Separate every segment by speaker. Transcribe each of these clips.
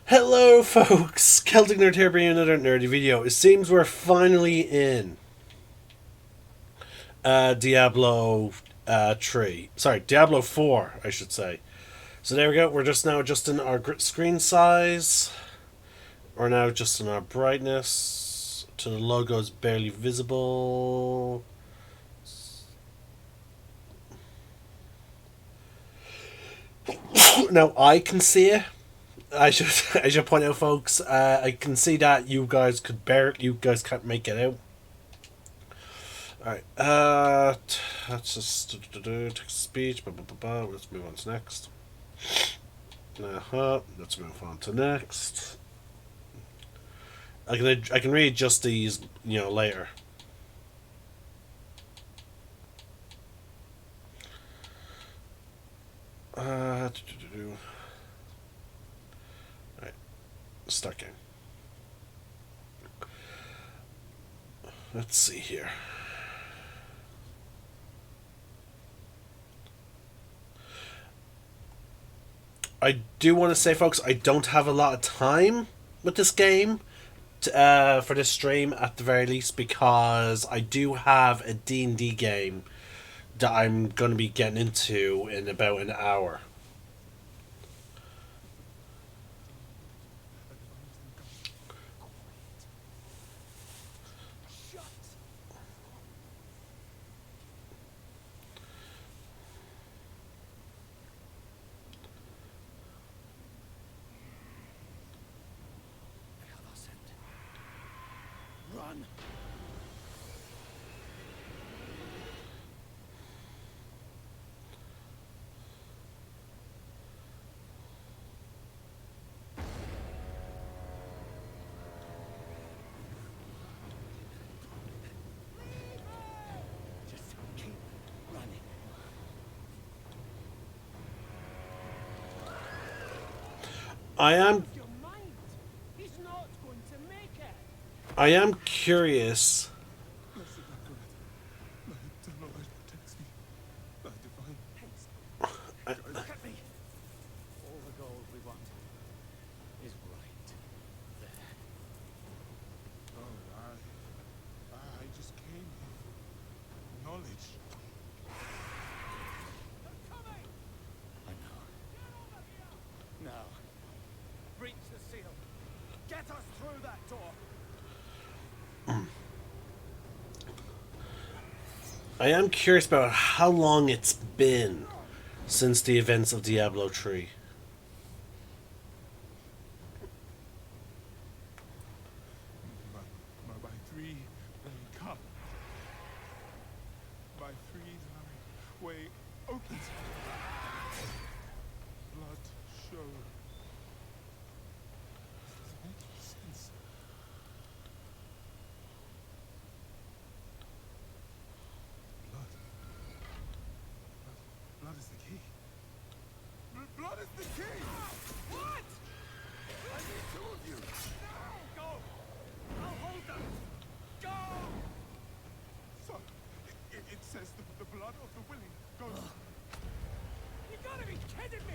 Speaker 1: Hello, folks! Celtic Nerd here bringing another nerdy video. It seems we're finally in Diablo 3. Sorry, Diablo 4, I should say. So there we go. We're just now adjusting our screen size. We're now adjusting our brightness to the logo's barely visible. Now I can see it. I should point out, folks. I can see that you guys you guys can't make it out. Alright, that's just text speech, blah, blah, blah, blah. Let's move on to next. Let's move on to next. I can readjust these, later. Alright, start game. Let's see here. I do want to say, folks, I don't have a lot of time with this game for this stream at the very least, because I do have a D&D game that I'm going to be getting into in about an hour.
Speaker 2: Run! Just keep running.
Speaker 1: I am
Speaker 2: Your mind. He's not going to make it.
Speaker 1: I am curious.
Speaker 3: Blessed be God. My eternal light protects me. Thy divine
Speaker 2: Hence,
Speaker 1: I,
Speaker 2: look at me. All the gold we want is right there.
Speaker 3: Oh, I just came here. Knowledge.
Speaker 2: They're coming. I know. Now, breach the seal. Get us through that door.
Speaker 1: I am curious about how long it's been since the events of Diablo 3.
Speaker 3: By three, come. By three, thy way opens. Blood show. Does it make sense? Blood. Blood is the key. Blood is the key!
Speaker 2: What?
Speaker 3: I need two of you!
Speaker 2: Go. I'll hold them. Go.
Speaker 3: So, it says the blood of the willing goes.
Speaker 2: You gotta be kidding me.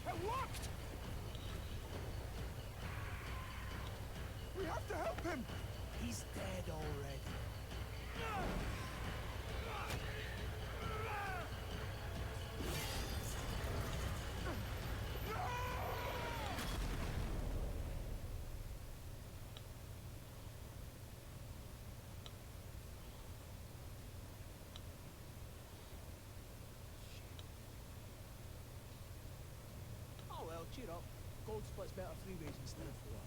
Speaker 2: It worked.
Speaker 3: We have to help him!
Speaker 2: He's dead already. Oh well, cheer up. Gold splits better three ways instead of four.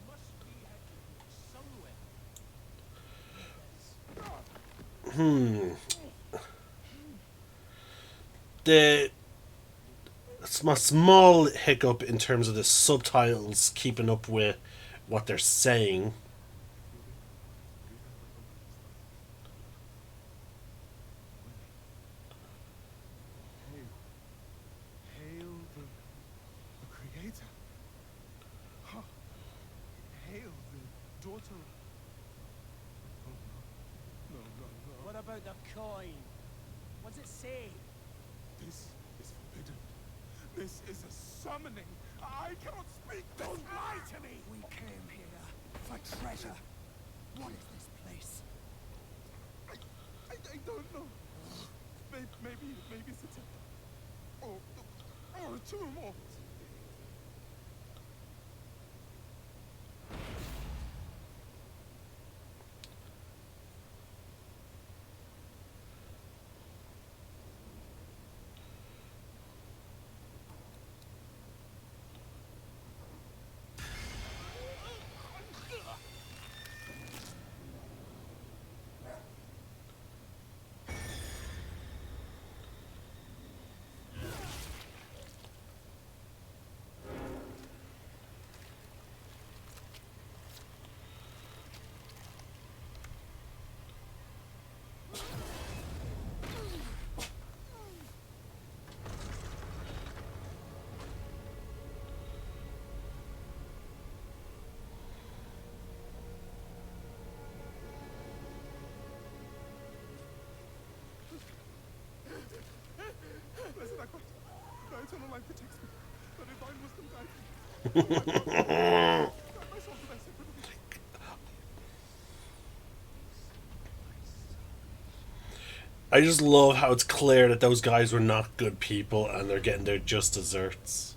Speaker 2: Must be hidden somewhere.
Speaker 1: The It's my small hiccup in terms of the subtitles keeping up with what they're saying.
Speaker 3: Hail the creator. water. Oh, no. No.
Speaker 2: What about the coin? What's it say?
Speaker 3: This is forbidden. This is a summoning. I cannot speak.
Speaker 2: Don't lie to me! We came here for treasure. What is this place?
Speaker 3: I don't know. Maybe it's a temple. Or a tomb or... Blessed I God. Thy eternal life protects me. Thy divine wisdom guides me. Guide my soul to thy sacred will.
Speaker 1: I just love how it's clear that those guys were not good people and they're getting their just desserts.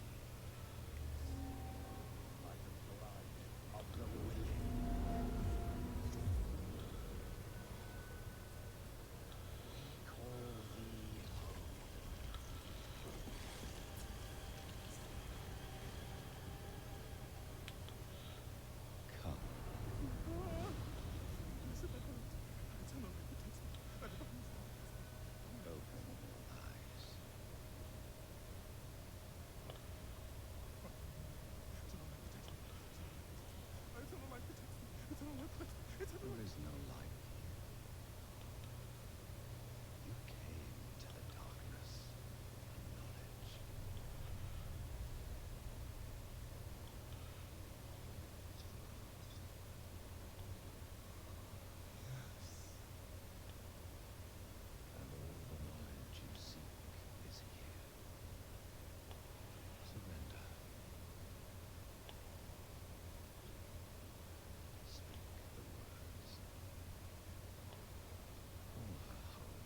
Speaker 3: Blessed I God. Thy eternal life protects me. Thy divine wisdom guides me. Eternal life protects me. Eternal life protects me. Eternal life protects me. Eternal life.
Speaker 4: There is no light. You came to the darkness for knowledge. And all the knowledge you seek is here. Surrender. Speak the words. Call her home.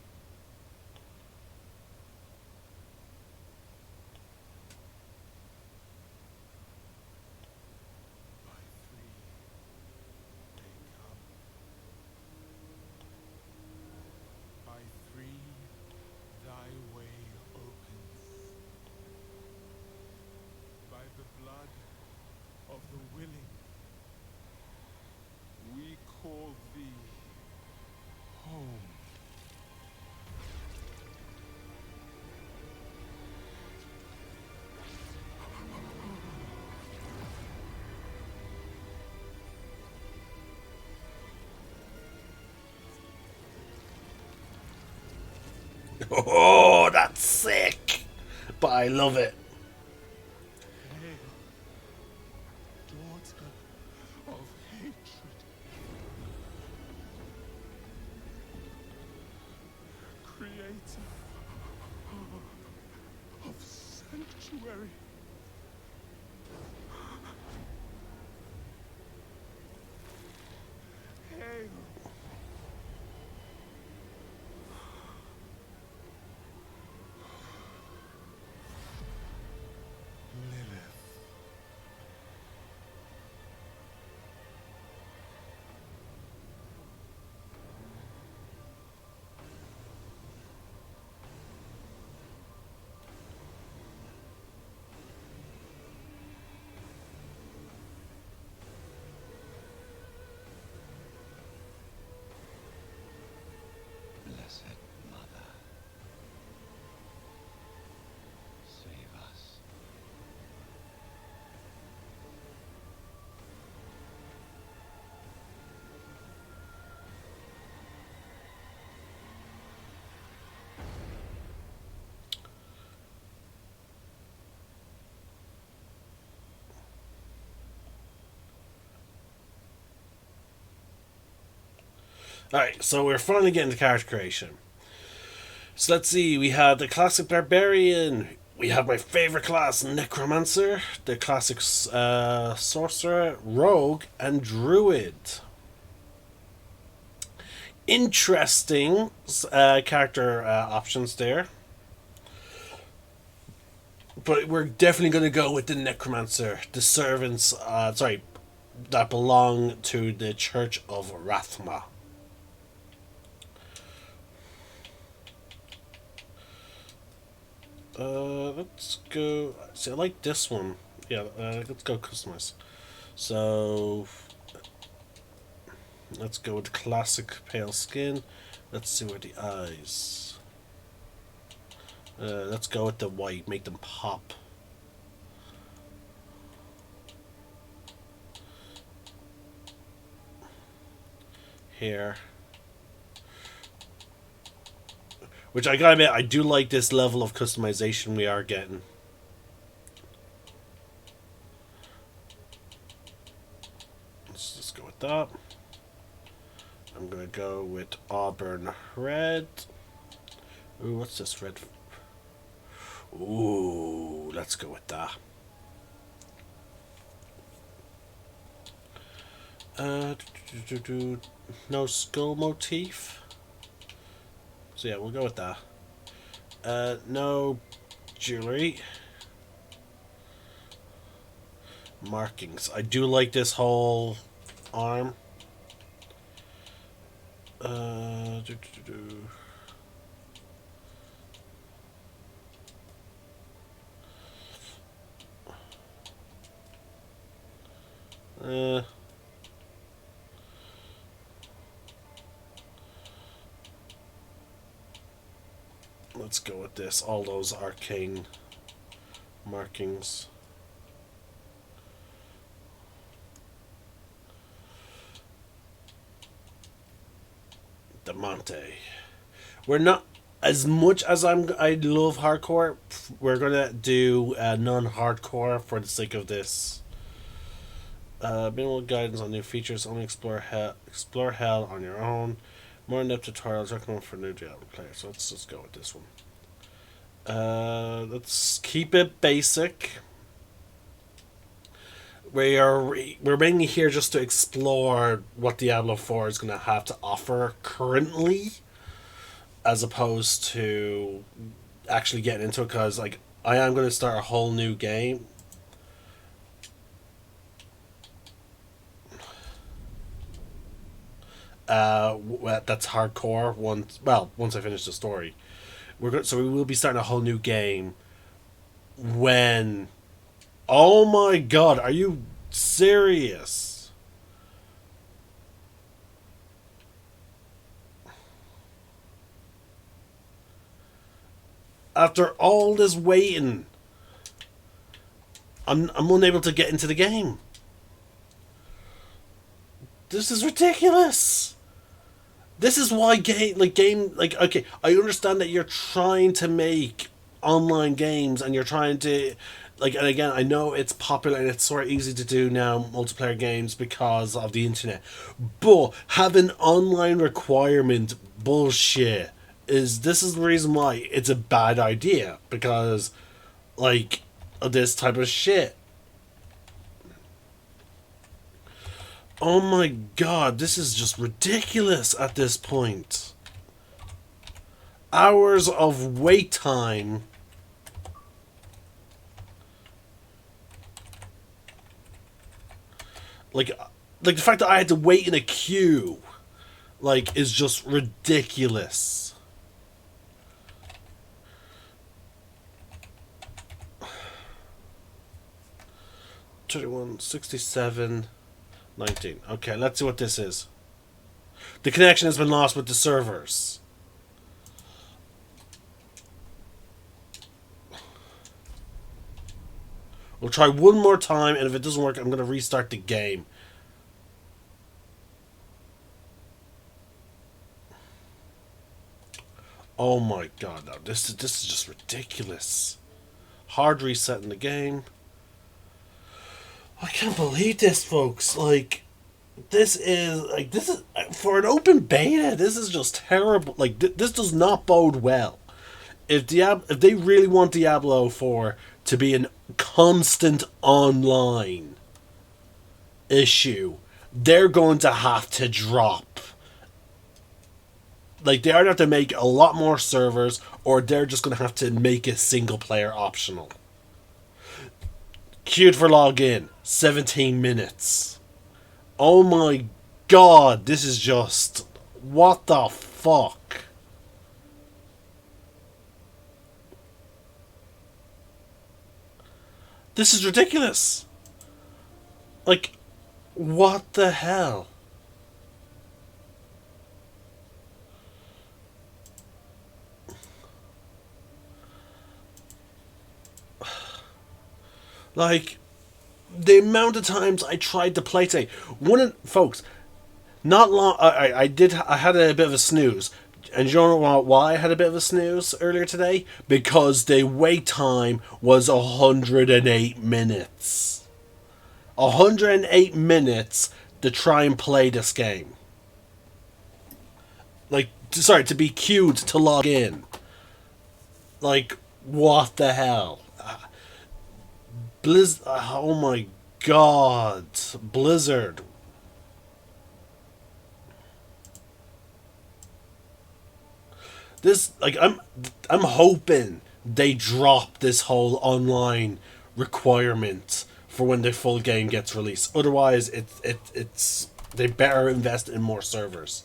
Speaker 3: By three they come. By three thy way opens. By the blood of the willing we call thee home.
Speaker 1: Oh, that's sick! But I love it.
Speaker 3: Hail, daughter of hatred. Creator of sanctuary. Hail, Lilith.
Speaker 1: Alright, so we're finally getting to character creation. So let's see, we have the classic barbarian. We have my favorite class, necromancer. The classic sorcerer, rogue, and druid. Interesting character options there. But we're definitely going to go with the necromancer. The servants, that belong to the Church of Rathma. Let's go. See, I like this one. Yeah, let's go customize. So, let's go with the classic pale skin. Let's see where the eyes. Let's go with the white. Make them pop. Here. Which I gotta admit, I do like this level of customization we are getting. Let's just go with that. I'm gonna go with auburn red. Ooh, what's this red? Ooh, let's go with that. No skull motif. So yeah, we'll go with that. No jewelry. Markings. I do like this whole arm. Uh, do, do, do, do. Let's go with this. All those arcane markings. Diamante. We're not as much as I love hardcore. We're gonna do non-hardcore for the sake of this. Minimal guidance on new features. Only explore hell on your own. More in-depth tutorials recommended for new Diablo players. So let's just go with this one. Let's keep it basic. We're mainly here just to explore what Diablo 4 is going to have to offer currently, as opposed to actually getting into it. Because like I am going to start a whole new game. That's hardcore. Once I finish the story, so we will be starting a whole new game. When, oh my god, are you serious? After all this waiting, I'm unable to get into the game. This is ridiculous. This is why okay, I understand that you're trying to make online games and you're trying to and again, I know it's popular and it's sort of easy to do now, multiplayer games, because of the internet. But having online requirement bullshit is the reason why it's a bad idea, because of this type of shit. Oh my god, this is just ridiculous at this point. Hours of wait time. Like the fact that I had to wait in a queue, is just ridiculous. $31, $67, $19. Okay, let's see what this is. The connection has been lost with the servers. We'll try one more time, and if it doesn't work, I'm going to restart the game. Oh my god, no, this is just ridiculous. Hard resetting the game. I can't believe this, folks. this is for an open beta. This is just terrible. Like this does not bode well. If they really want Diablo 4 to be an constant online issue, they're going to have to drop. Like, they either have to make a lot more servers, or they're just going to have to make it single player optional. Queued for login, 17 minutes. Oh my god, this is just. What the fuck? This is ridiculous. Like, what the hell? Like, the amount of times I tried to play today. Folks, not long. I had a bit of a snooze. And you know why I had a bit of a snooze earlier today? Because the wait time was 108 minutes. 108 minutes to try and play this game. Like, sorry, to be queued to log in. Like, what the hell? Oh my god. Blizzard. This, like, I'm hoping they drop this whole online requirement for when the full game gets released. Otherwise, it's they better invest in more servers.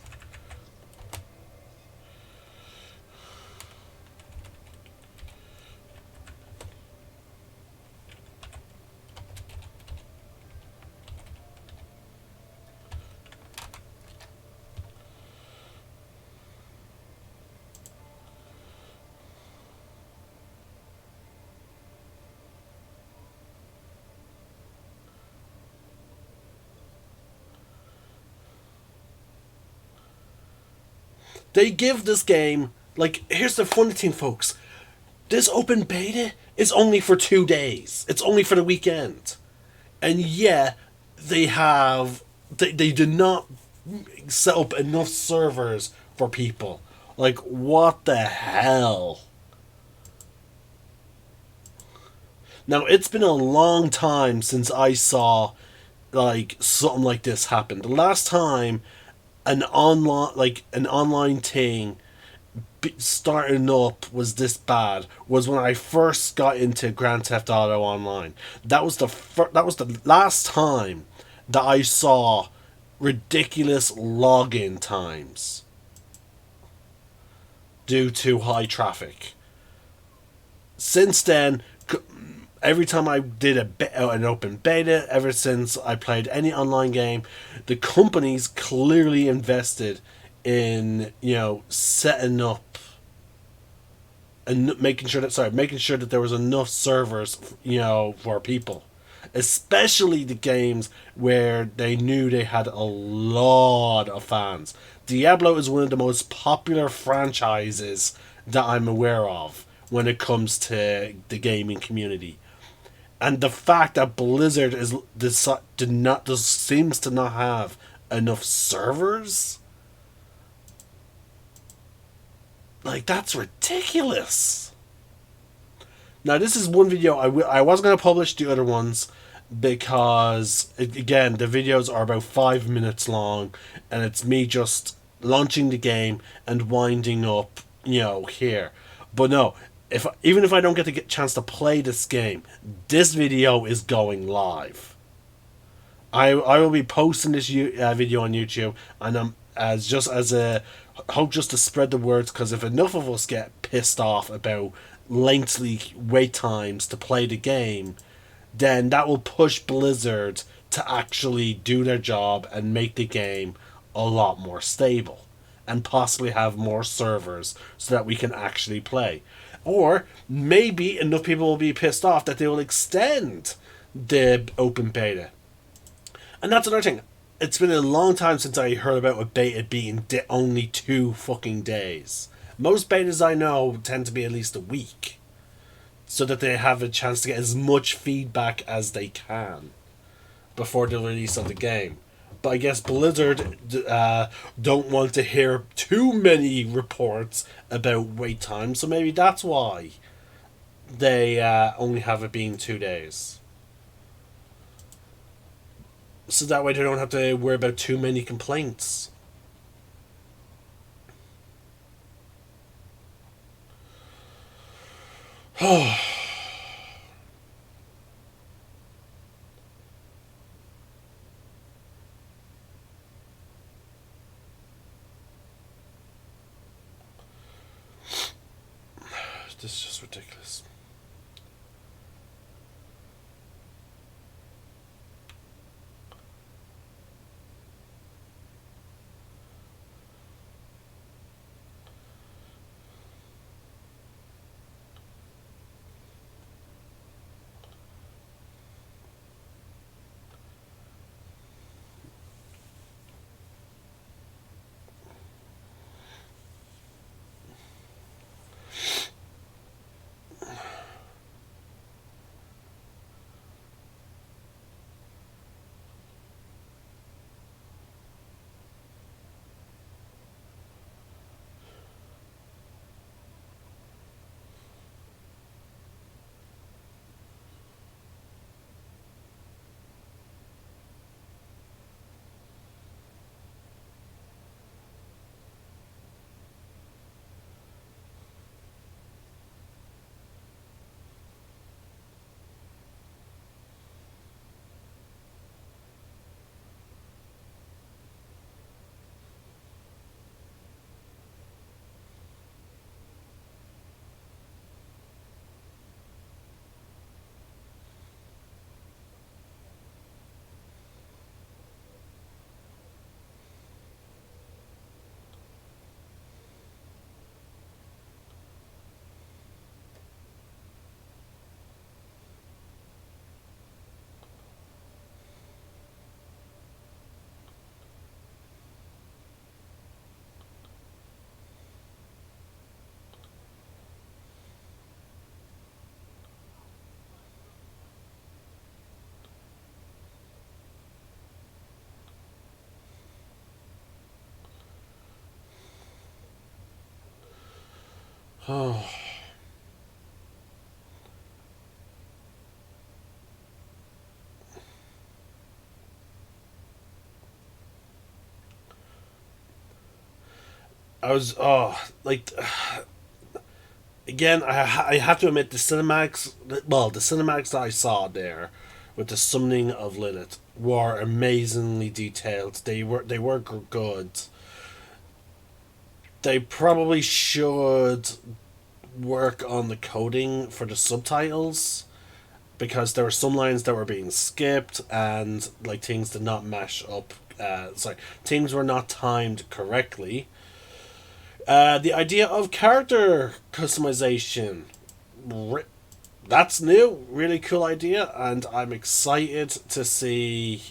Speaker 1: They give this game, like, here's the funny thing, folks. This open beta is only for 2 days. It's only for the weekend. And yeah, they did not set up enough servers for people. Like, what the hell? Now, it's been a long time since I saw, like, something like this happen. The last time an online thing starting up was this bad was when I first got into Grand Theft Auto Online. That was the last time that I saw ridiculous login times due to high traffic. Since then, every time I did an open beta, ever since I played any online game, the companies clearly invested in, setting up and making sure that there was enough servers, for people, especially the games where they knew they had a lot of fans. Diablo is one of the most popular franchises that I'm aware of when it comes to the gaming community. And the fact that Blizzard seems to not have enough servers, like, that's ridiculous. Now, this is one video I wasn't going to publish the other ones because, again, the videos are about 5 minutes long, and it's me just launching the game and winding up, here. But no, even if I don't get the chance to play this game, this video is going live. I will be posting this video on YouTube, and as a hope just to spread the words, because if enough of us get pissed off about lengthy wait times to play the game, then that will push Blizzard to actually do their job and make the game a lot more stable and possibly have more servers so that we can actually play. Or maybe enough people will be pissed off that they will extend the open beta. And that's another thing. It's been a long time since I heard about a beta being only 2 fucking days. Most betas I know tend to be at least a week, so that they have a chance to get as much feedback as they can before the release of the game. But I guess Blizzard don't want to hear too many reports about wait time, so maybe that's why they only have it being 2 days. So that way they don't have to worry about too many complaints. This is just ridiculous. Oh. I was like again. I have to admit the cinematics. Well, the cinematics that I saw there with the summoning of Lilith were amazingly detailed. They were good. They probably should work on the coding for the subtitles because there were some lines that were being skipped and like things did not mesh up. Sorry, things were not timed correctly. The idea of character customization, that's new, really cool idea, and I'm excited to see.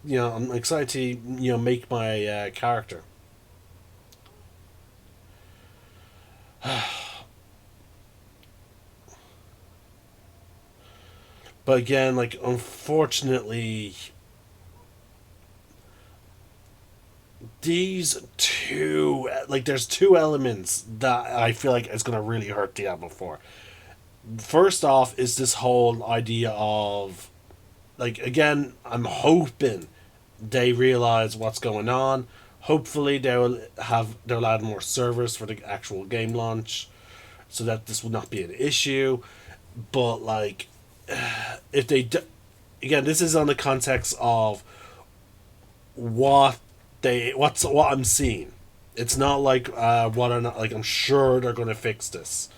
Speaker 1: I'm excited to make my character. But again, like unfortunately, these two there's two elements that I feel like is gonna really hurt Diablo 4. First off is this whole idea of like again, I'm hoping they realize what's going on. Hopefully they'll add more servers for the actual game launch so that this will not be an issue. But like if they do, again, this is on the context of what I'm seeing. It's not like what I'm not like. I'm sure they're going to fix this.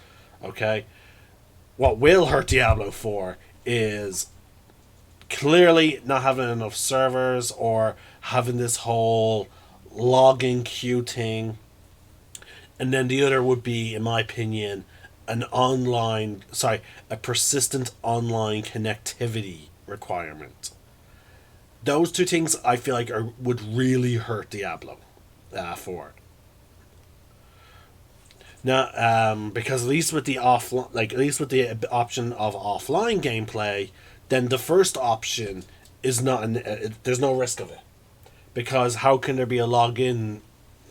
Speaker 1: Okay, what will hurt Diablo 4 is clearly not having enough servers or having this whole logging queue thing. And then the other would be, in my opinion, a persistent online connectivity requirement. Those two things I feel like would really hurt Diablo 4. Now, because at least with the at least with the option of offline gameplay, then the first option is not. There's no risk of it because how can there be a login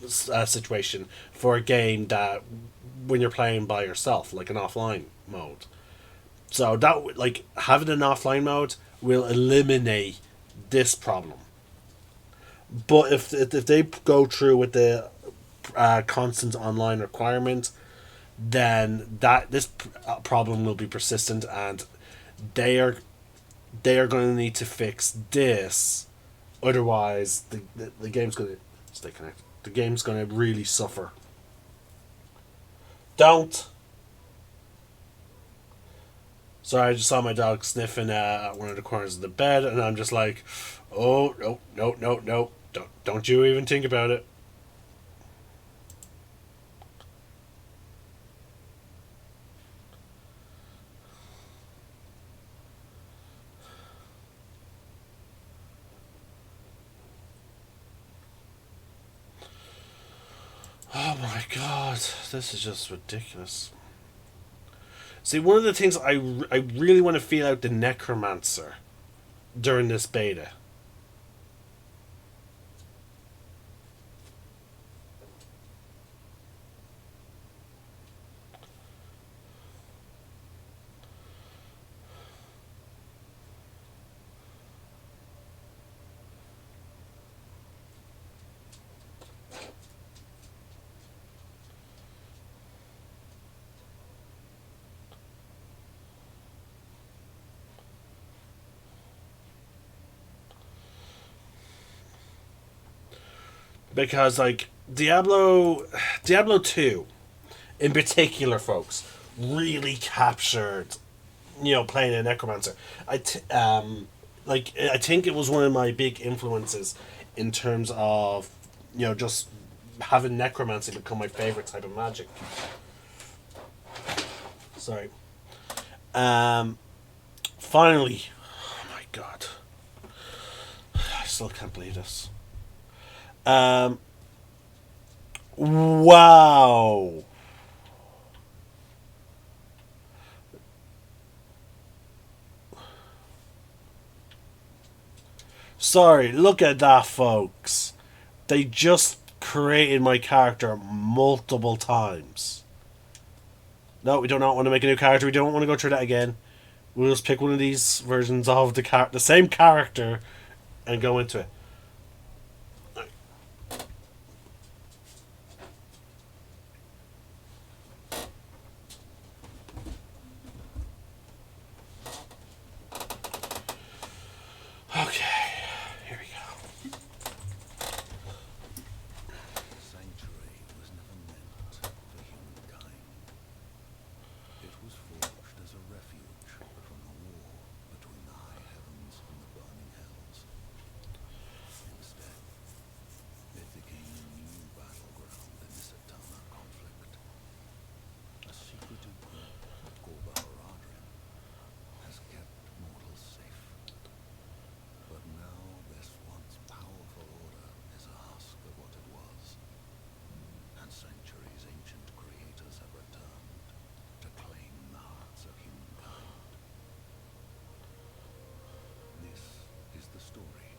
Speaker 1: situation for a game that when you're playing by yourself, like an offline mode? So that like having an offline mode will eliminate this problem. But if they go through with the constant online requirement, then that this problem will be persistent, and they are they are going to need to fix this. Otherwise, the game's going to stay connected. The game's going to really suffer. Don't. Sorry, I just saw my dog sniffing at one of the corners of the bed, and I'm just like, oh no no no no! Don't you even think about it. Oh my god, this is just ridiculous. See, one of the things I really want to feel out the necromancer during this beta. Because like Diablo 2 in particular, folks, really captured, playing a necromancer. I think it was one of my big influences in terms of, just having necromancy become my favorite type of magic. Sorry. Finally, oh my god, I still can't believe this. Wow. Sorry, look at that, folks. They just created my character multiple times. No, we do not want to make a new character. We don't want to go through that again. We'll just pick one of these versions of the same character and go into it. Okay, here we go.
Speaker 4: Sanctuary was never meant for humankind. It was forged as a refuge from the war between the high heavens and the burning hells. Instead, it became a new battleground in this eternal conflict. A secretive group called the Haradrim has kept mortals safe. But now this once powerful order is a husk of what it was, and centuries ancient creators have returned to claim the hearts of humankind. This is the story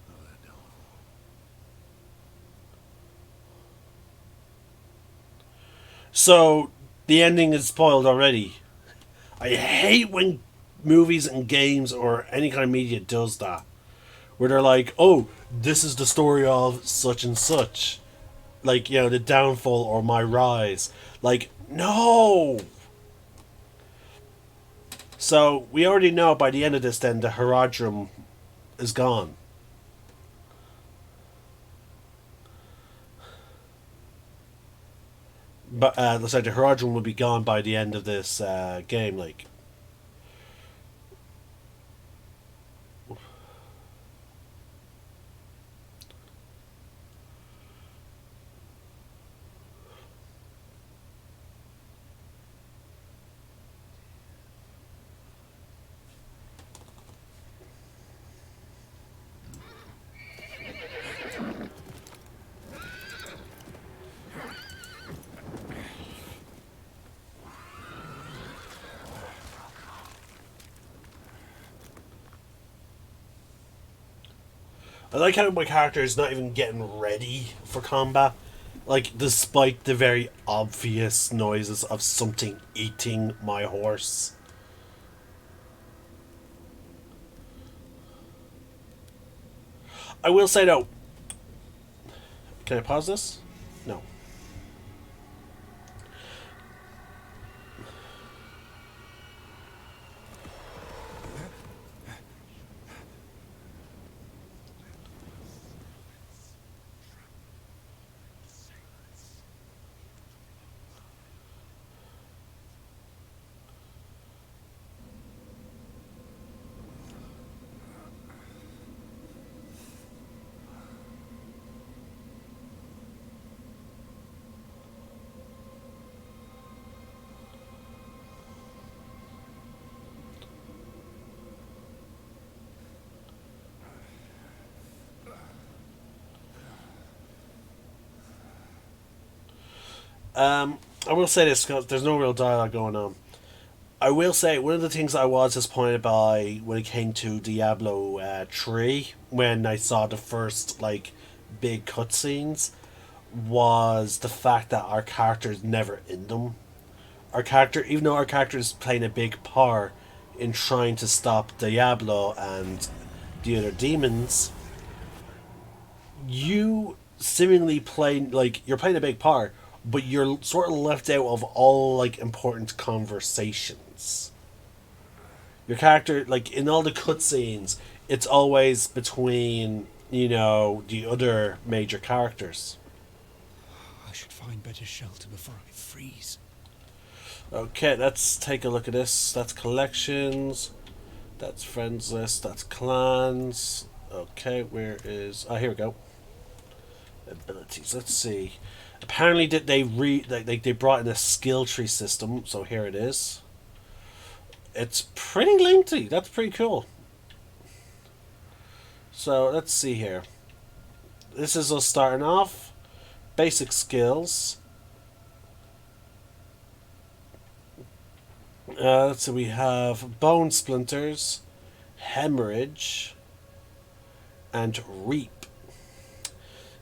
Speaker 4: of their downfall.
Speaker 1: So, the ending is spoiled already. I hate when movies and games or any kind of media does that. Where they're like, oh, this is the story of such and such. Like, the downfall or my rise. Like, no! So, we already know by the end of this then the Haradrim is gone. But, looks like the Haradrim will be gone by the end of this game, like. I like how my character is not even getting ready for combat. Like, despite the very obvious noises of something eating my horse. I will say though, can I pause this? No. I will say this because there's no real dialogue going on. I will say one of the things I was disappointed by when it came to Diablo 3, when I saw the first like big cutscenes, was the fact that our character is never in them. Our character, even though our character is playing a big part in trying to stop Diablo and the other demons, you seemingly playing like you're playing a big part, but you're sort of left out of all like important conversations. Your character, like in all the cutscenes, it's always between the other major characters.
Speaker 2: I should find better shelter before I freeze.
Speaker 1: Okay, let's take a look at this. That's collections. That's friends list. That's clans. Okay, where is? Oh, here we go. Abilities. Let's see. Apparently, did they brought in a skill tree system. So here it is. It's pretty lengthy. That's pretty cool. So let's see here. This is us starting off. Basic skills. So we have bone splinters, hemorrhage, and reap.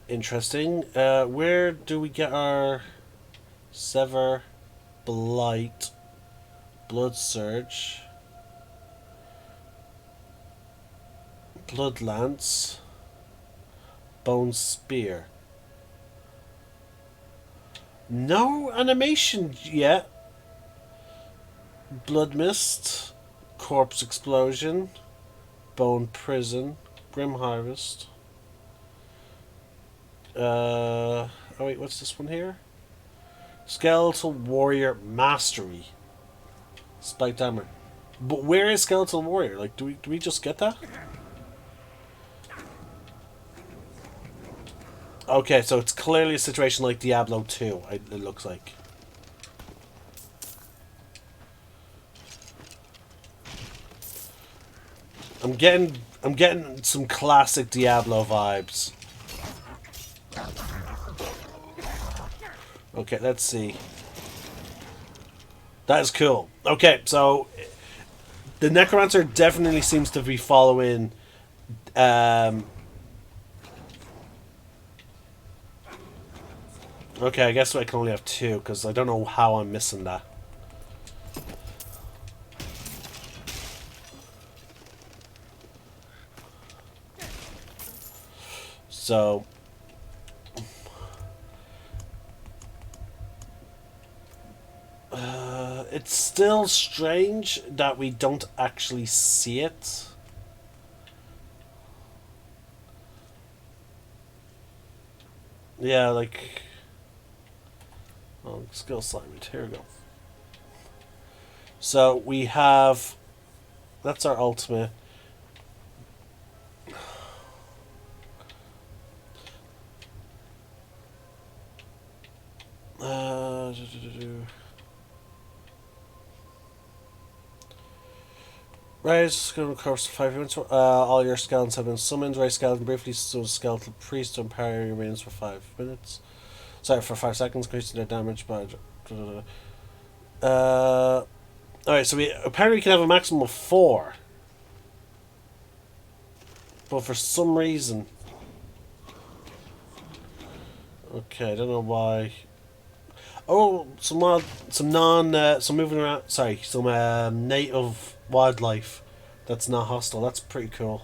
Speaker 1: Interesting. Where do we get our sever, blight, blood surge, blood lance, bone spear? No animation yet. Blood mist, corpse explosion, bone prison, grim harvest. Oh wait, what's this one here? Skeletal warrior mastery, spiked armor. But where is skeletal warrior? Like, do we just get that? Okay, so it's clearly a situation like Diablo 2. It looks like. I'm getting some classic Diablo vibes. Okay, let's see. That is cool. Okay, so the Necromancer definitely seems to be following okay, I guess I can only have two because I don't know how I'm missing that. So it's still strange that we don't actually see it. Yeah, like skill assignment. Here we go. So we have that's our ultimate. Uh, Rise skeleton corpse for 5 minutes. All your skeletons have been summoned. Rise skeleton briefly so skeletal priest to empower your minions for 5 minutes. Sorry, for 5 seconds, increasing their damage by. Alright, so we apparently can have a maximum of 4. But for some reason Okay, I don't know why. Oh, some moving around. Sorry, some native wildlife that's not hostile. That's pretty cool.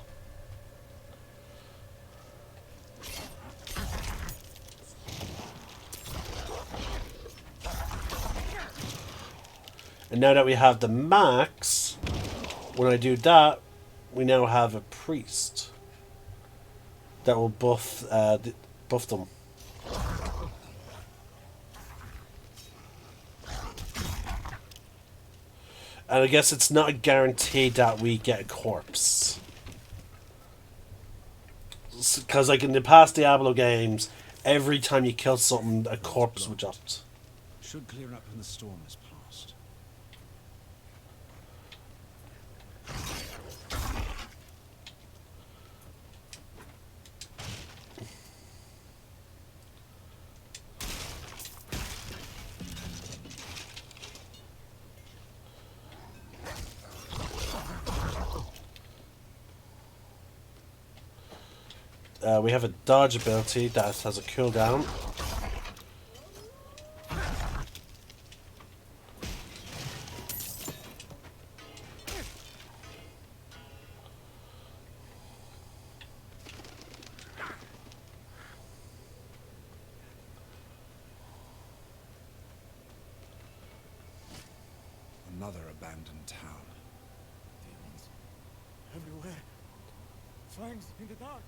Speaker 1: And now that we have the max, when I do that, we now have a priest that will buff them. And I guess it's not a guarantee that we get a corpse. Because, like in the past Diablo games, every time you kill something, a corpse would drop.
Speaker 4: Should clear up when the storm has passed.
Speaker 1: We have a dodge ability that has a cooldown.
Speaker 4: Another abandoned town.
Speaker 2: Demons. Everywhere. Fangs in the dark.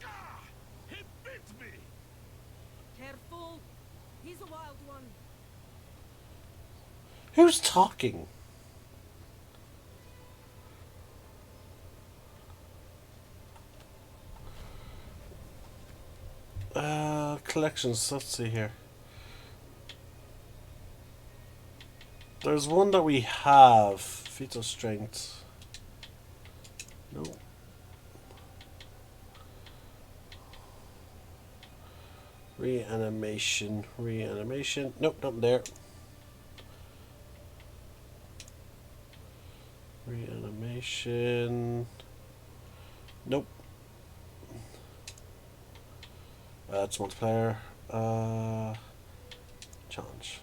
Speaker 2: Ah! He bit me!
Speaker 5: Careful! He's a wild one.
Speaker 1: Who's talking? Collections. Let's see here. There's one that we have. Fetal strength. No. Reanimation. Reanimation. Nope, not there. Reanimation. Nope. It's multiplayer. Challenge.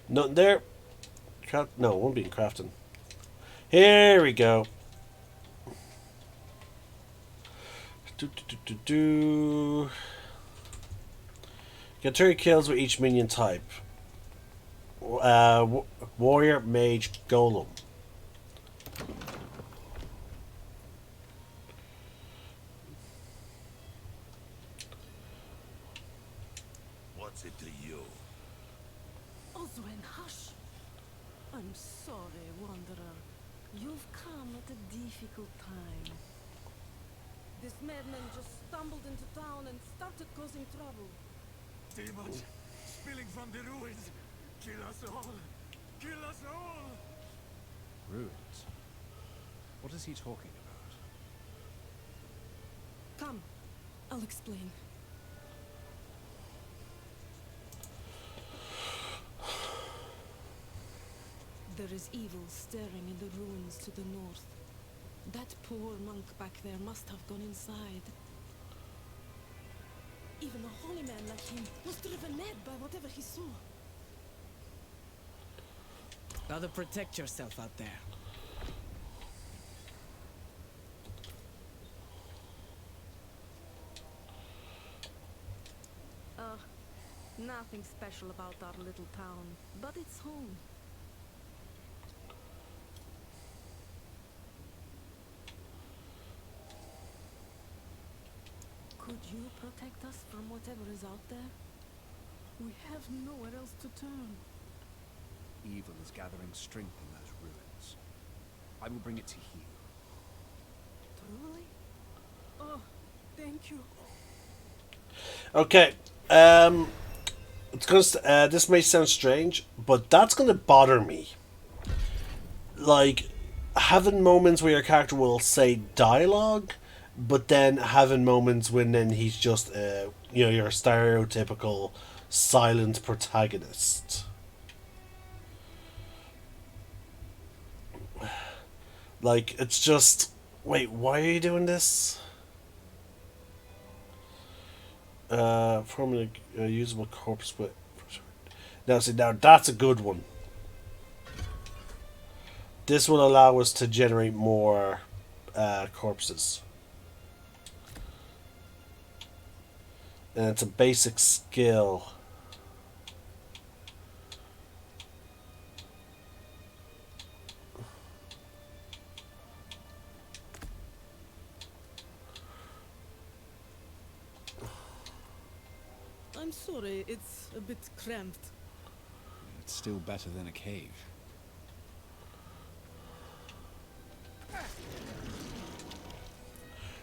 Speaker 1: Nothing there. No, won't be in crafting. Here we go. Get 30 kills with each minion type. Warrior, mage, golem.
Speaker 6: What's it to you?
Speaker 5: Oswen, hush! I'm sorry, Wanderer. You've come at a difficult time. This madman just stumbled into town and started causing trouble.
Speaker 2: Demons spilling from the ruins. Kill us all! Kill us all!
Speaker 4: Ruins? What is he talking about?
Speaker 5: Come, I'll explain. There is evil staring in the ruins to the north. That poor monk back there must have gone inside. Even a holy man like him was driven mad by whatever he saw.
Speaker 7: Rather protect yourself out there.
Speaker 5: Nothing special about our little town, but it's home. Could you protect us from whatever is out there? We have nowhere else to turn.
Speaker 4: Evil is gathering strength in those ruins. I will bring it to heal.
Speaker 5: Truly? Oh, thank you.
Speaker 1: Okay. It's gonna. This may sound strange, but that's gonna bother me. Like having moments where your character will say dialogue, but then having moments when then he's just, your stereotypical silent protagonist. Like it's just, wait, why are you doing this? Forming a usable corpse with. Now, see, now that's a good one. This will allow us to generate more corpses. And it's a basic skill.
Speaker 5: I'm sorry, it's a bit cramped.
Speaker 8: It's still better than a cave.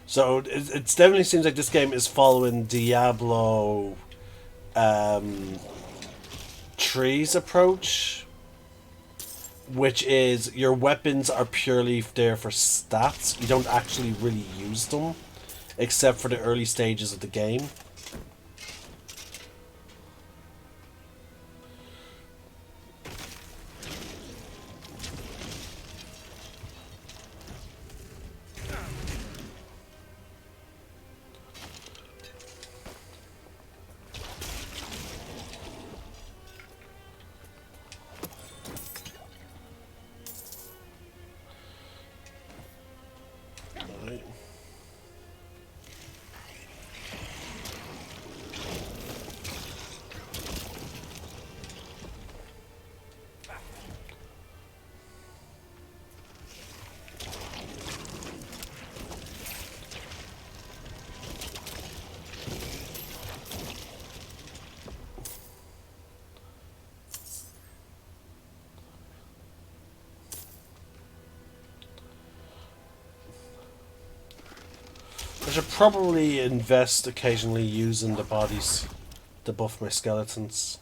Speaker 1: So it definitely seems like this game is following Diablo trees approach, which is your weapons are purely there for stats. You don't actually really use them, except for the early stages of the game. Right. I should probably invest occasionally using the bodies to buff my skeletons.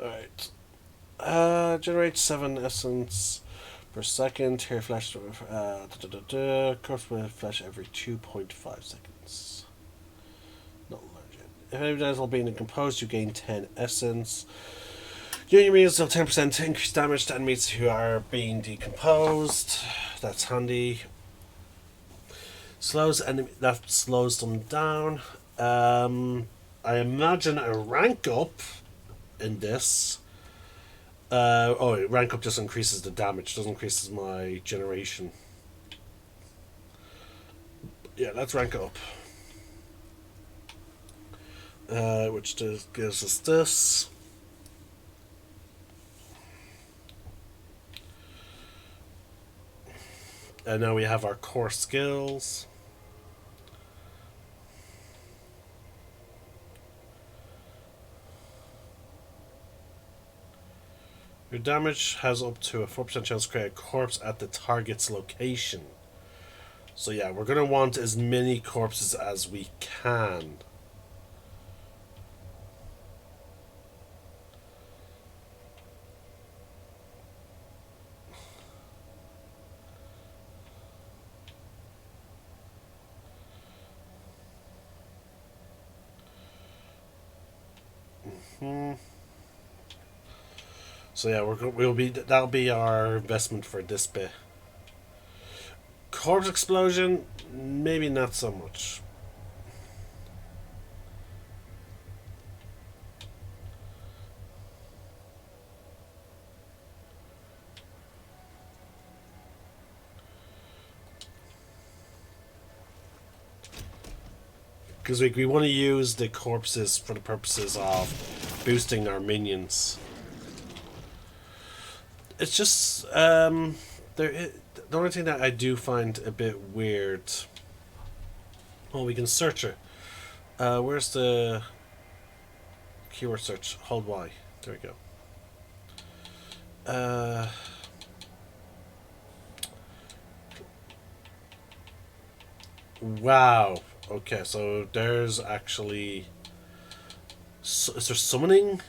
Speaker 1: Alright. Generate 7 essence per second. Hair flash. Corpse with flash every 2.5 seconds. Not large yet. If any damage while being decomposed, you gain 10 essence. Your enemies deal 10% increased damage to enemies who are being decomposed. That's handy. That slows them down. I imagine a rank up in this. Rank up just increases the damage, doesn't increase my generation. Yeah, let's rank up. Which gives us this. And now we have our core skills. Your damage has up to a 4% chance to create a corpse at the target's location. So yeah, we're going to want as many corpses as we can. So yeah, that'll be our investment for this bit. Corpse explosion, maybe not so much. Because we want to use the corpses for the purposes of boosting our minions. It's just the only thing that I do find a bit weird. Oh, we can search it. Where's the keyword search? Hold Y. There we go. Wow. Okay, so there's actually. Is there summoning?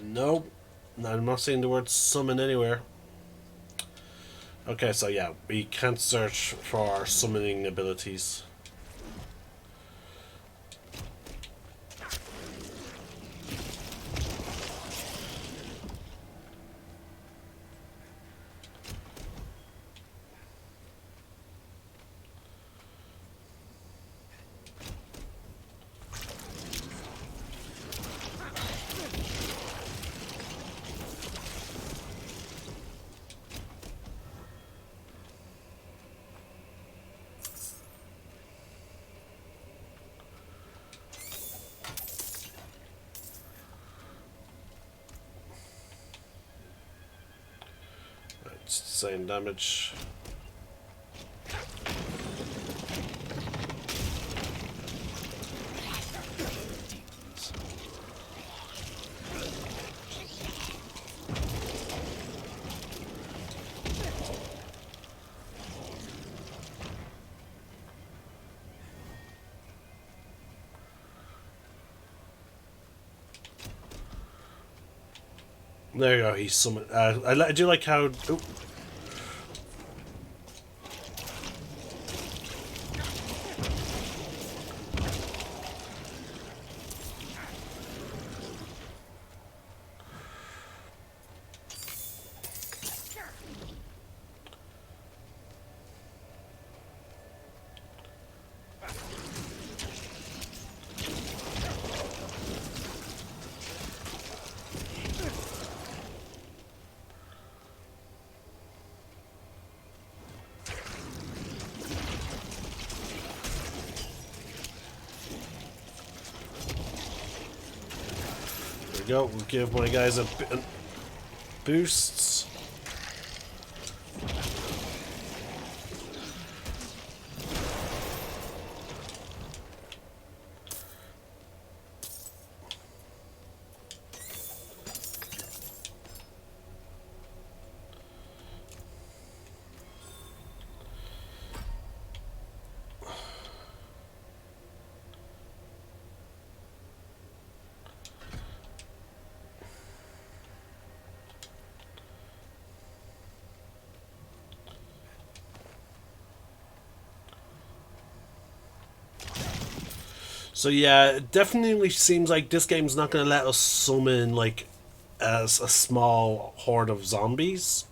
Speaker 1: Nope. No, I'm not seeing the word summon anywhere. Okay, so yeah, we can't search for our summoning abilities. It's the same damage. There you go, he's summoned. I do like how. Ooh. There we go, we'll give my guys a boosts. So yeah, it definitely seems like this game's not going to let us summon like as a small horde of zombies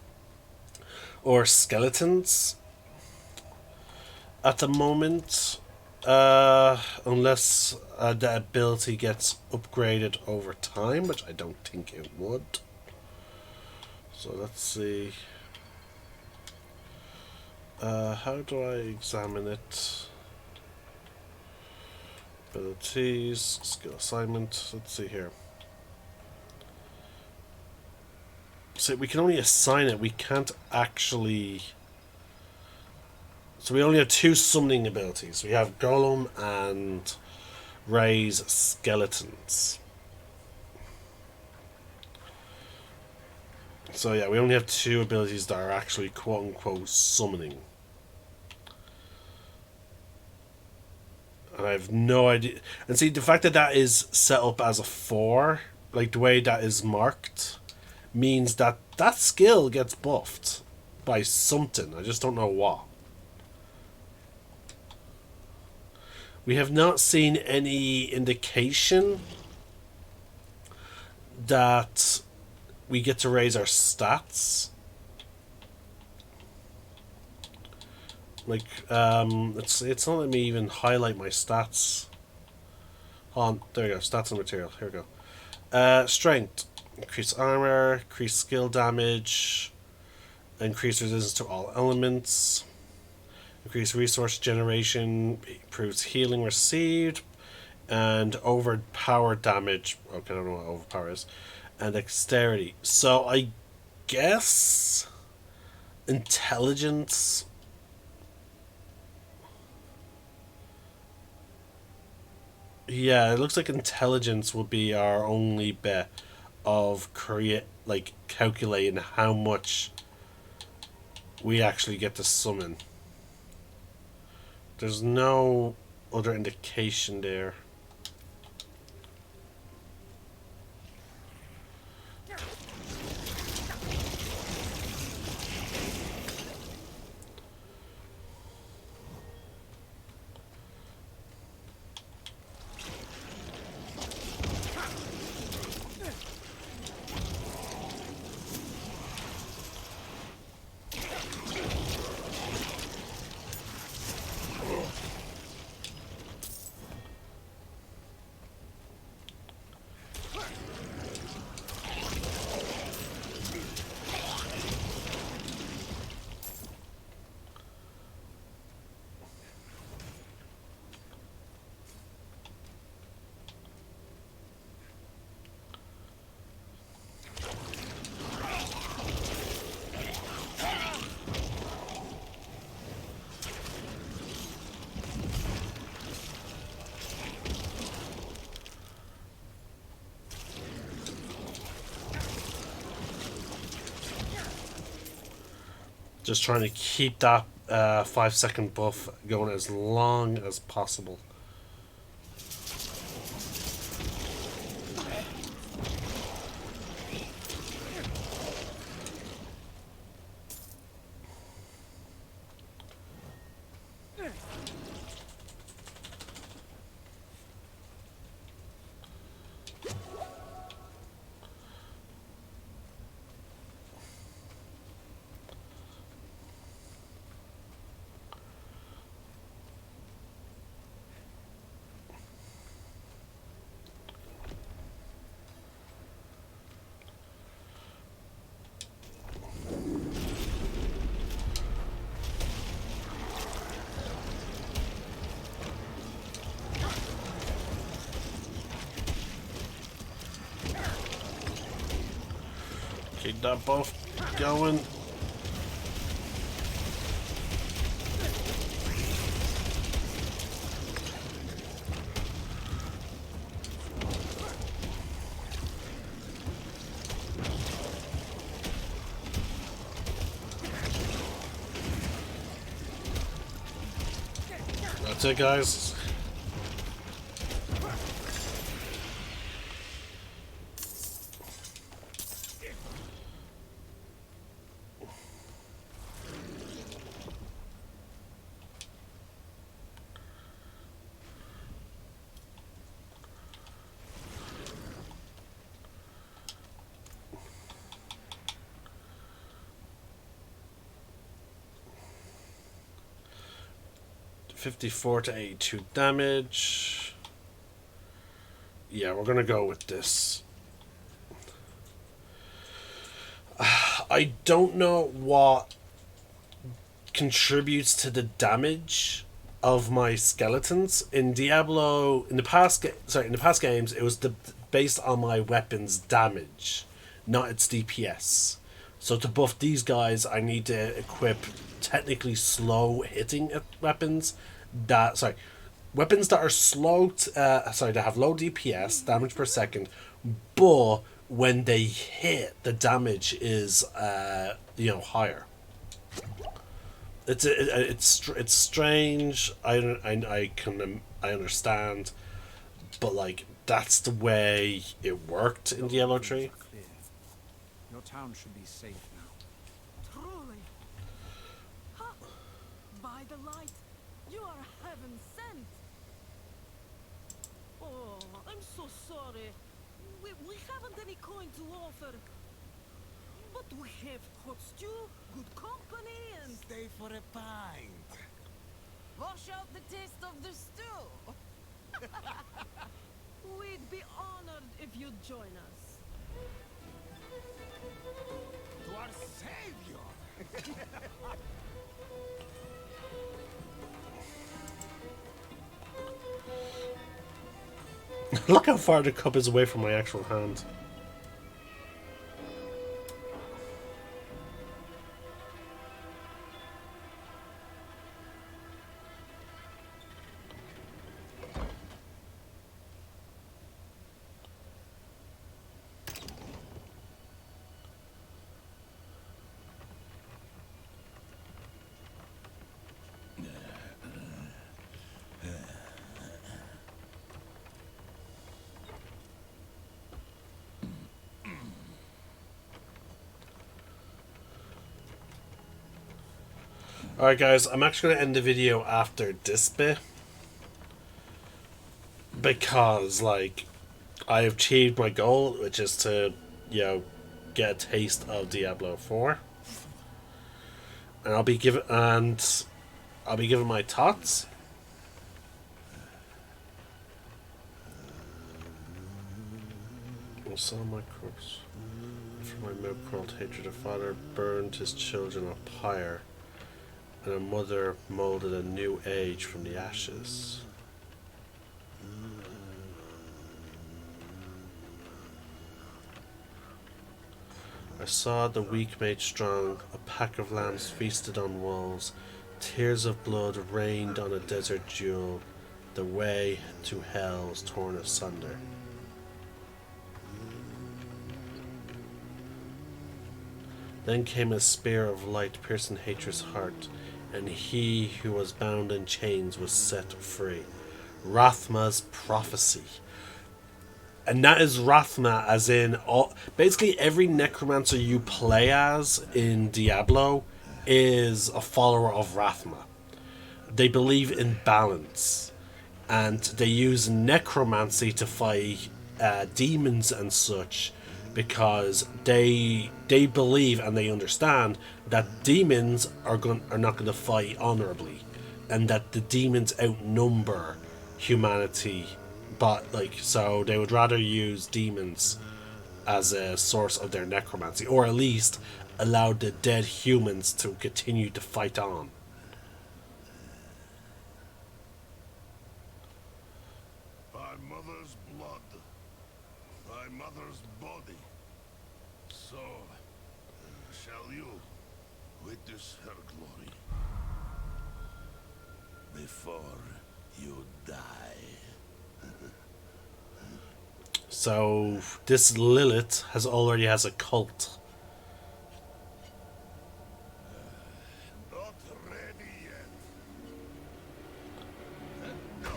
Speaker 1: or skeletons at the moment, unless the ability gets upgraded over time, which I don't think it would. So let's see. How do I examine it? Abilities, skill assignment. Let's see here. So we can only assign it. We can't actually. So we only have two summoning abilities. We have Golem and Raise Skeletons. So yeah, we only have two abilities that are actually quote unquote summoning. And I have no idea. And see, the fact that that is set up as a 4, like the way that is marked, means that that skill gets buffed by something. I just don't know what. We have not seen any indication that we get to raise our stats. Like, it's not letting me even highlight my stats. Hold on, there you go, stats and material, here we go. Strength, increase armor, increase skill damage, increase resistance to all elements, Increase resource generation, improves healing received, and overpower damage. Okay, I don't know what overpower is. And dexterity. So I guess intelligence. Yeah, it looks like intelligence will be our only bet of calculating how much we actually get to summon. There's no other indication there. Just trying to keep that 5 second buff going as long as possible. Keep that buff going. That's it, guys. $54 to 82 damage. Yeah, we're gonna go with this. I don't know what contributes to the damage of my skeletons in Diablo. In the past games, it was based on my weapon's damage, not its DPS. So to buff these guys, I need to equip technically slow hitting weapons. Weapons that are that have low DPS, damage per second, but when they hit, the damage is higher. It's strange. I understand, but like that's the way it worked in Diablo 3.
Speaker 8: Clear. Your town should be safe now.
Speaker 5: Truly. Ha! By the light, you are heaven sent. Oh, I'm so sorry. We haven't any coin to offer. But we have hot stew, good company, and...
Speaker 6: Stay for a pint.
Speaker 5: Wash out the taste of the stew. We'd be honored if you'd join us.
Speaker 6: To our savior.
Speaker 1: Look how far the cup is away from my actual hand. Alright guys, I'm actually going to end the video after this bit. Because, like, I have achieved my goal, which is to, get a taste of Diablo 4. And I'll be giving my thoughts. I saw my corpse. From my milk-crawled hatred, a father burned his children on pyre, and a mother molded a new age from the ashes. I saw the weak made strong, a pack of lambs feasted on wolves, tears of blood rained on a desert jewel, the way to hell was torn asunder. Then came a spear of light piercing hatred's heart, and he who was bound in chains was set free. Rathma's prophecy. And that is Rathma as in basically every necromancer you play as in Diablo is a follower of Rathma. They believe in balance, and they use necromancy to fight demons and such, because they believe and they understand that demons are not going to fight honorably, and that the demons outnumber humanity. But so they would rather use demons as a source of their necromancy, or at least allow the dead humans to continue to fight on.
Speaker 4: Thy mother's blood, thy mother's body, so shall you witness her glory before you die.
Speaker 1: So this Lilith already has a cult.
Speaker 4: Not ready yet. No.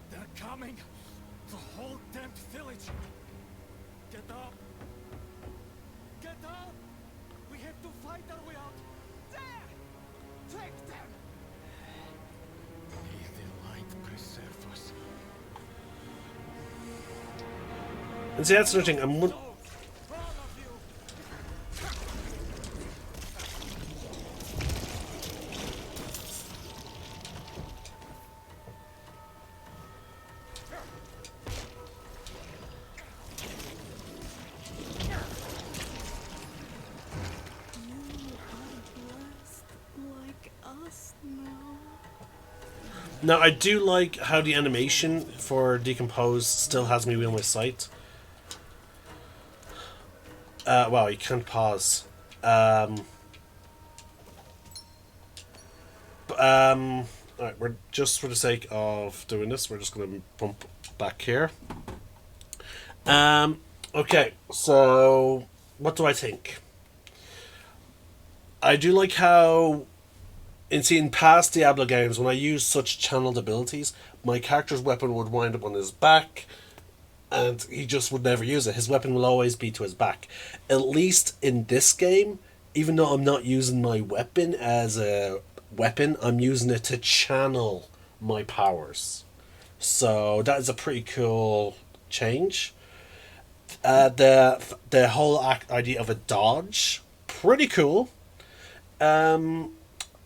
Speaker 2: They're coming! The whole damned village! Get up! Get up! We have to fight our way out! There! Take them! May the light preserve us.
Speaker 1: And see, that's another thing.
Speaker 2: All of you!
Speaker 1: Now, I do like how the animation for Decompose still has me wheel my sight. Wow, you can't pause. Alright, we're just for the sake of doing this, we're just going to bump back here. Okay, so what do I think? I do like how in seeing past Diablo games, when I use such channeled abilities, my character's weapon would wind up on his back, and he just would never use it. His weapon will always be to his back. At least in this game, even though I'm not using my weapon as a weapon, I'm using it to channel my powers. So that is a pretty cool change. The whole idea of a dodge, pretty cool.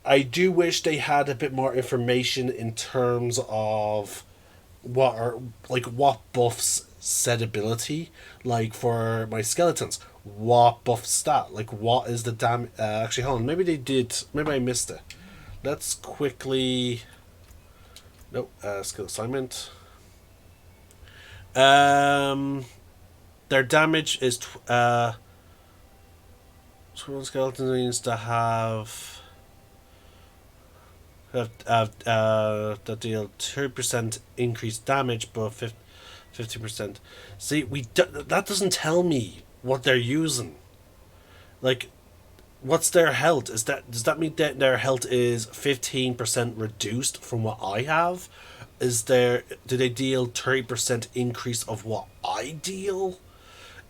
Speaker 1: I do wish they had a bit more information in terms of what buffs said ability. Like for my skeletons, what buff stat. Like, what is the damage? Actually, hold on. Maybe they did. Maybe I missed it. Let's quickly. Nope. Skill assignment. Their damage is. Skeleton needs to have. That deal 2% increased damage, but 50%. See, that doesn't tell me what they're using. Like, what's their health? Does that mean that their health is 15% reduced from what I have? Do they deal 30% increase of what I deal?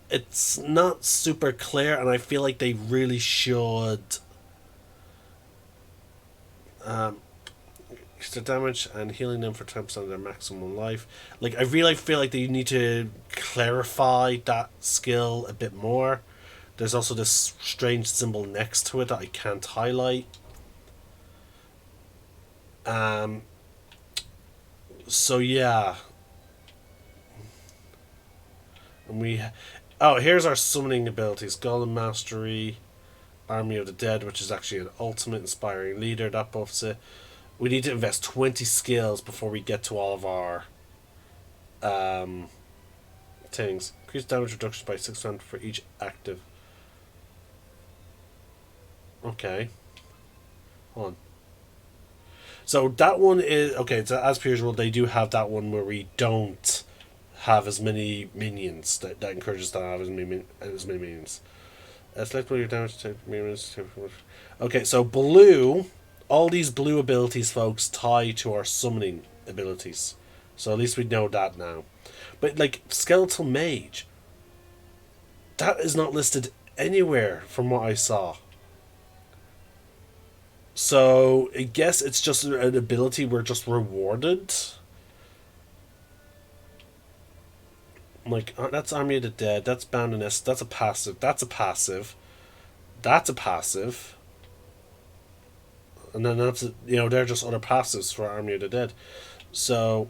Speaker 1: It's not super clear, and I feel like they really should extra damage and healing them for 10% of their maximum life. Like, I really feel like they need to clarify that skill a bit more. There's also this strange symbol next to it that I can't highlight. So yeah. And here's our summoning abilities. Golem Mastery, Army of the Dead, which is actually an ultimate inspiring leader, that buffs it. We need to invest 20 skills before we get to all of our things. Increase damage reduction by 6% for each active. Okay. Hold on. So that one is okay. So as per usual, they do have that one where we don't have as many minions. That encourages to have as many minions. Select your damage to minions. Okay, so blue. All these blue abilities, folks, tie to our summoning abilities. So at least we know that now. But like Skeletal Mage, that is not listed anywhere from what I saw. So I guess it's just an ability we're just rewarded. Like, that's Army of the Dead, that's Bound in S, that's a passive, that's a passive, that's a passive. And then that's, they're just other passives for Army of the Dead. So,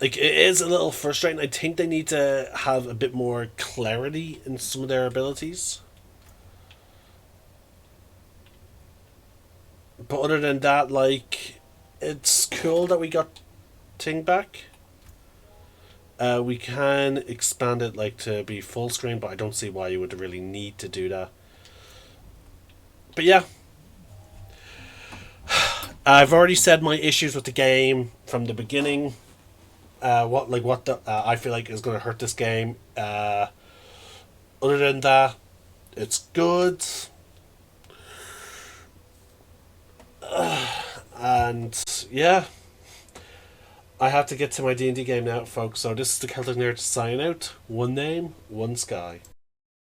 Speaker 1: like, it is a little frustrating. I think they need to have a bit more clarity in some of their abilities. But other than that, like, it's cool that we got Ting back. We can expand it, like, to be full screen, but I don't see why you would really need to do that. But yeah. I've already said my issues with the game from the beginning. I feel like is going to hurt this game. Other than that, it's good. And yeah, I have to get to my D&D game now, folks. So this is the Celtic Nerd signing out. One name, one sky.